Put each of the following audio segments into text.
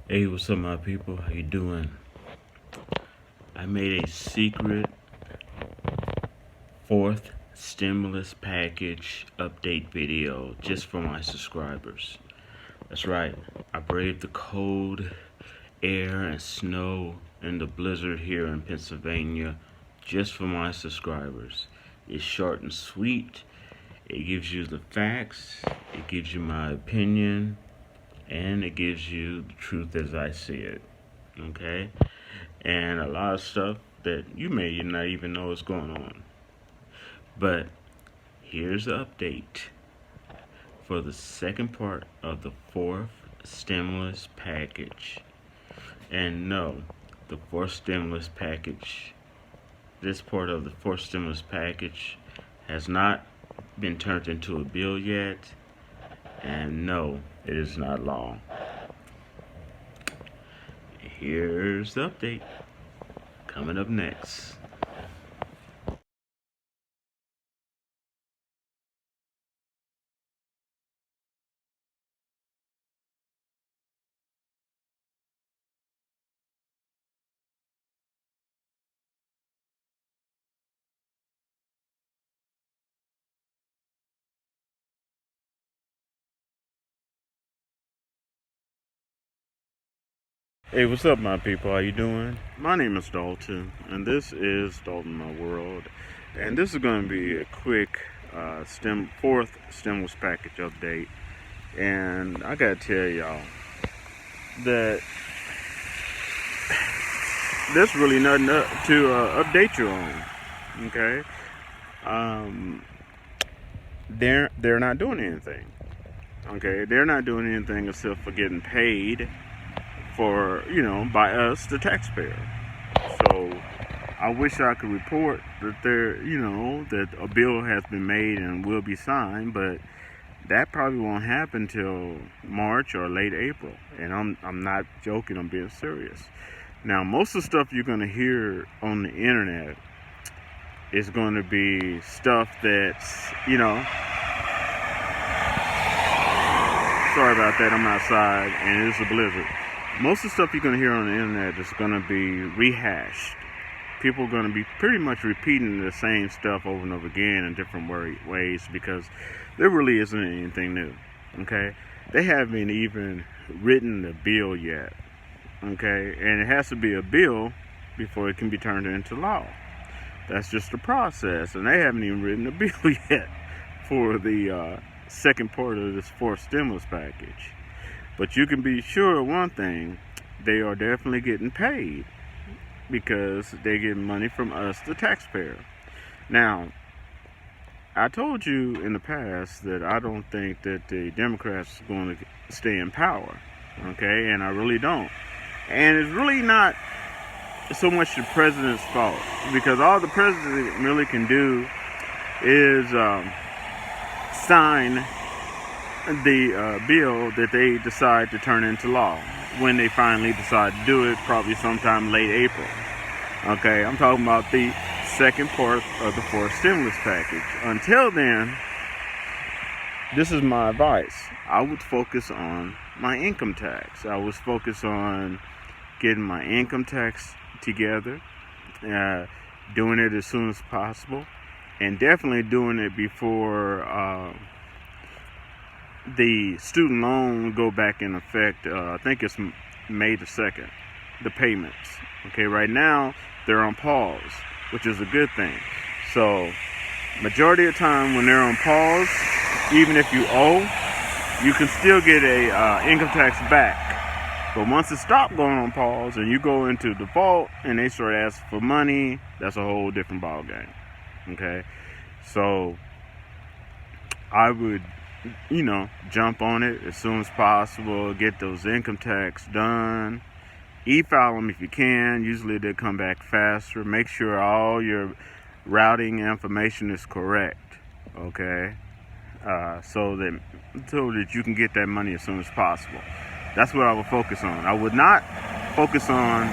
Hey, what's up, my people? How you doing? I made a secret fourth stimulus package update video just for my subscribers. That's right. I braved the cold air and snow and the blizzard here in Pennsylvania just for my subscribers. It's short and sweet. It gives you the facts. It gives you my opinion. And it gives you the truth as I see it. Okay? And a lot of stuff that you may not even know is going on. But here's the update for the second part of the fourth stimulus package. And no, the fourth stimulus package, this part of the fourth stimulus package has not been turned into a bill yet. And no, it is not law. Here's the update coming up next. Hey, what's up, my people? How you doing? My name is Dalton, and this is Dalton My World. And this is going to be a quick fourth stimulus package update. And I gotta tell y'all that there's really nothing to update you on. Okay, they're not doing anything. Okay, they're not doing anything except for getting paid for, by us, the taxpayer. So I wish I could report that that a bill has been made and will be signed, but that probably won't happen till March or late April. And I'm not joking, I'm being serious. Now, most of the stuff you're going to hear on the internet is going to be stuff that's, sorry about that, I'm outside and it's a blizzard. Most of the stuff you're going to hear on the internet is going to be rehashed. People are going to be pretty much repeating the same stuff over and over again in different ways because there really isn't anything new. Okay? They haven't even written the bill yet. Okay? And it has to be a bill before it can be turned into law. That's just the process. And they haven't even written the bill yet for the second part of this fourth stimulus package. But you can be sure of one thing, they are definitely getting paid because they get money from us, the taxpayer. Now, I told you in the past that I don't think that the Democrats are going to stay in power, okay? And I really don't. And it's really not so much the president's fault because all the president really can do is sign the bill that they decide to turn into law when they finally decide to do it, probably sometime late April. Okay, I'm talking about the second part of the fourth stimulus package. Until then, this is my advice. I would focus on my income tax. I would focus on getting my income tax together, doing it as soon as possible, and definitely doing it before the student loan go back in effect. I think it's May the 2nd, the payments. Okay, right now they're on pause, which is a good thing. So majority of the time when they're on pause, even if you owe, you can still get a income tax back. But once it stops going on pause and you go into default and they start asking for money, that's a whole different ball game. Okay, so I would jump on it as soon as possible, get those income tax done, e-file them if you can. Usually they come back faster. Make sure all your routing information is correct, okay, so that you can get that money as soon as possible. That's what I would focus on. I would not focus on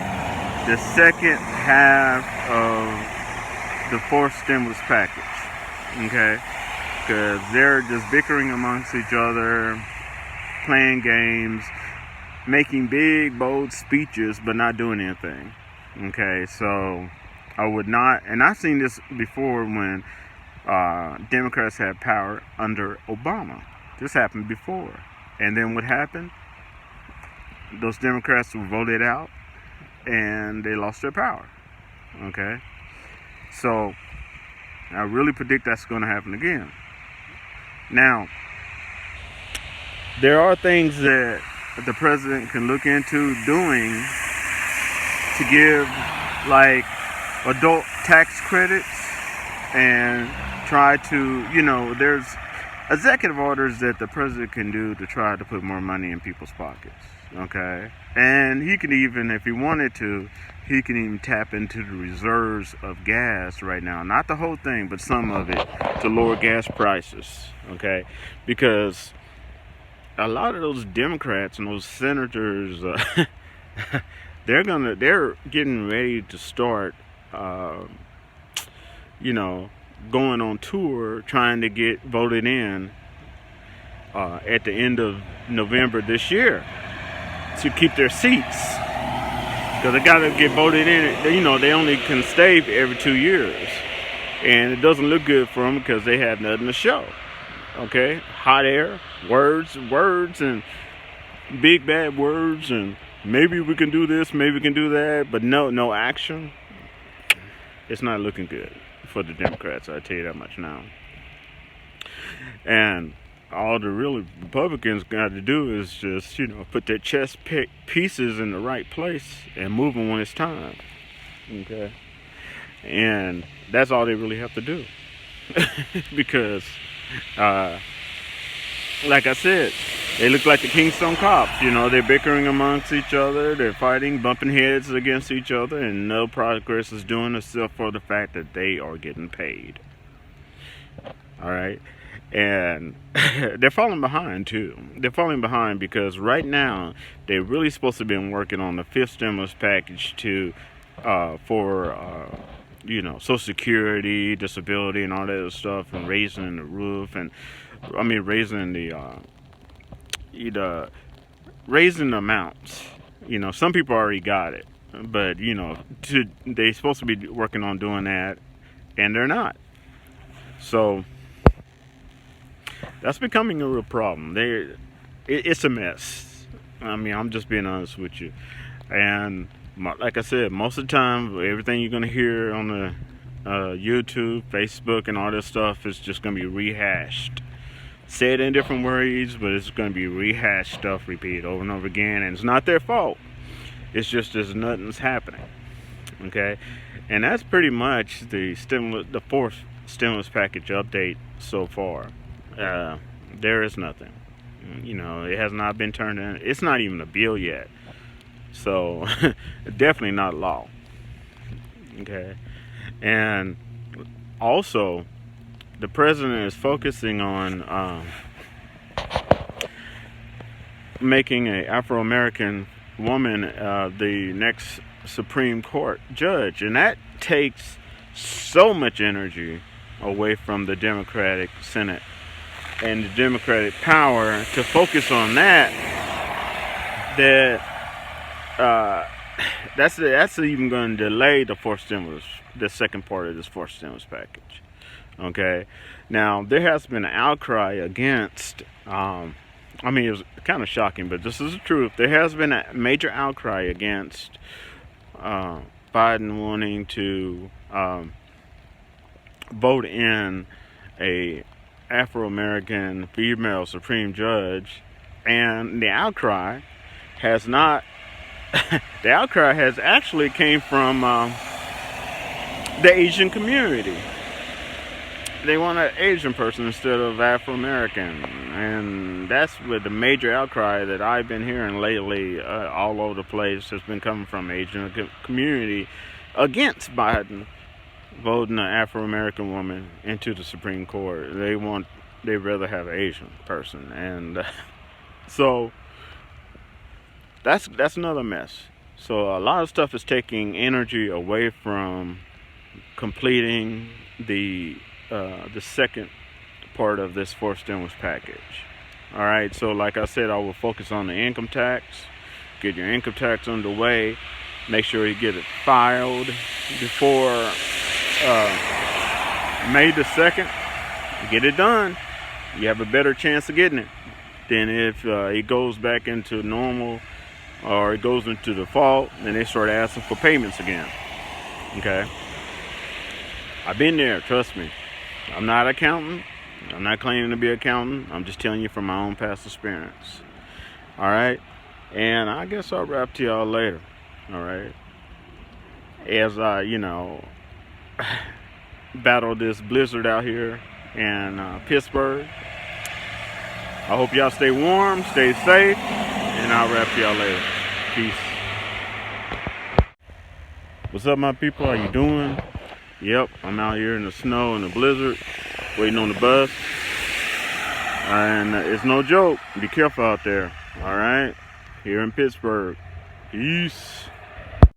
the second half of the fourth stimulus package, okay? Because they're just bickering amongst each other, playing games. making big, bold speeches, but not doing anything. Okay, so I would not, and I've seen this before when Democrats had power under Obama. This happened before. And then what happened? Those Democrats were voted out and they lost their power. Okay? So I really predict that's going to happen again. Now, there are things that the president can look into doing to give, like, adult tax credits and try to, there's executive orders that the president can do to try to put more money in people's pockets. Okay? And he can even, if he wanted to, he can even tap into the reserves of gas right now. Not the whole thing, but some of it to lower gas prices. Okay? Because a lot of those Democrats and those senators, they're getting ready to start, going on tour trying to get voted in at the end of November this year to keep their seats. Because they got to get voted in. They only can stay every 2 years. And it doesn't look good for them because they have nothing to show. Okay? Hot air, words, and big bad words, and maybe we can do this, maybe we can do that, but no action. It's not looking good for the Democrats, I tell you that much now. And all the really Republicans got to do is just, put their chess pieces in the right place and move them when it's time. Okay? And that's all they really have to do. Because, like I said, they look like the Keystone Cops. They're bickering amongst each other. They're fighting, bumping heads against each other, and no progress is doing except for the fact that they are getting paid. All right? And they're falling behind, too. They're falling behind because right now, they're really supposed to be working on the fifth stimulus package for Social Security, disability, and all that other stuff, and raising the roof, and raising the amounts. Some people already got it, but they're supposed to be working on doing that, and they're not. So that's becoming a real problem. It's a mess. I'm just being honest with you, and like I said, most of the time, everything you're going to hear on the YouTube, Facebook, and all this stuff is just going to be rehashed. Say it in different words, but it's going to be rehashed stuff repeated over and over again, and it's not their fault. It's just there's nothing's happening. Okay? And that's pretty much the fourth stimulus package update so far. There is nothing. It has not been turned in. It's not even a bill yet. So, definitely not law. Okay? And also, the president is focusing on making an Afro-American woman the next Supreme Court judge. And that takes so much energy away from the Democratic Senate and the Democratic power to focus on that's even going to delay the second part of this fourth stimulus package. Okay, now there has been an outcry against. It was kind of shocking, but this is the truth. There has been a major outcry against Biden wanting to vote in a Afro-American female Supreme Judge, and the outcry has not. The outcry has actually came from the Asian community. They want an Asian person instead of Afro-American. And that's what the major outcry that I've been hearing lately all over the place has been coming from the Asian community against Biden voting an Afro-American woman into the Supreme Court. They'd rather have an Asian person. And so that's another mess. So a lot of stuff is taking energy away from completing the second part of this fourth stimulus package. All right, so like I said, I will focus on the income tax, get your income tax underway. Make sure you get it filed before May the 2nd. Get it done. You have a better chance of getting it than if it goes back into normal or it goes into default and they start asking for payments again. Okay? I've been there, trust me. I'm not an accountant. I'm not claiming to be an accountant. I'm just telling you from my own past experience. All right? And I guess I'll wrap to y'all later. All right? As I, battle this blizzard out here in Pittsburgh. I hope y'all stay warm, stay safe, and I'll wrap to y'all later. Peace. What's up, my people? How you doing? Yep, I'm out here in the snow and the blizzard, waiting on the bus. And it's no joke. Be careful out there. All right? Here in Pittsburgh. Peace.